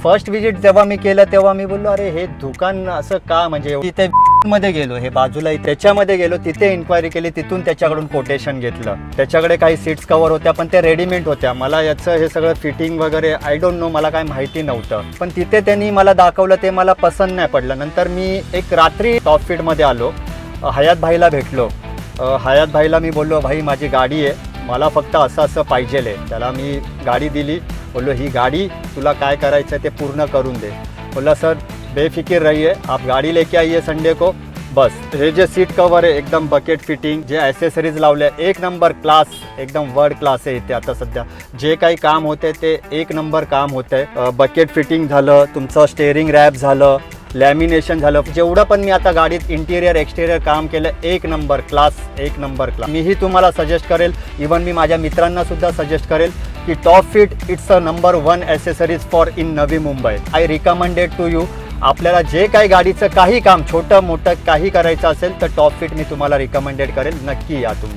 First visit जेव्हा मी केलं तेव्हा मी बोललो अरे हे दुकान असं का, म्हणजे तिथे मध्ये गेलो, हे बाजूला त्याच्यामध्ये गेलो, तिथे इन्क्वायरी केली, तिथून त्याच्याकडून कोटेशन घेतलं. त्याच्याकडे काही सीट्स कव्हर होत्या पण ते रेडीमेड होत्या. मला याचं हे सगळं फिटिंग वगैरे आय डोंट नो, मला काय माहिती नव्हतं. पण तिथे त्यांनी मला दाखवलं, ते मला पसंत नाही पडलं. नंतर मी एक रात्री टॉप फीडमध्ये आलो, हयात भाईला भेटलो. हयात भाईला मी बोललो भाई माझी गाडी आहे, मला फक्त असं असं पाहिजे आहे. त्याला मी गाडी दिली, बोललो ही गाडी तुला काय करायचं आहे ते पूर्ण करून दे. बोला सर बेफिक्र रहिए, आप गाड़ी लेके आइए संडे को. बस हे जे सीट कवर आहे एकदम बकेट फिटिंग, जे ॲसेसरीज लावले एक नंबर क्लास, एकदम वर्ल्ड क्लास आहे इथे. आता सध्या जे काही काम होते ते एक नंबर काम होतं आहे. बकेट फिटिंग झालं, तुमचं स्टेअरिंग रॅप झालं, लॅमिनेशन झालं, जेवढं पण मी आता गाडीत इंटिरियर एक्सटेरियर काम केलं एक नंबर क्लास, एक नंबर क्लास. मीही तुम्हाला सजेस्ट करेल, इवन मी माझ्या मित्रांना सुद्धा सजेस्ट करेल की top fit it's a number 1 accessories for in Navi Mumbai. I recommended to you. आपल्याला जे काही गाडीचं काही काम छोटं मोठं काही करायचं असेल तर टॉप फिट मी तुम्हाला रिकमेंडेड करेल, नक्की या तुम्ही.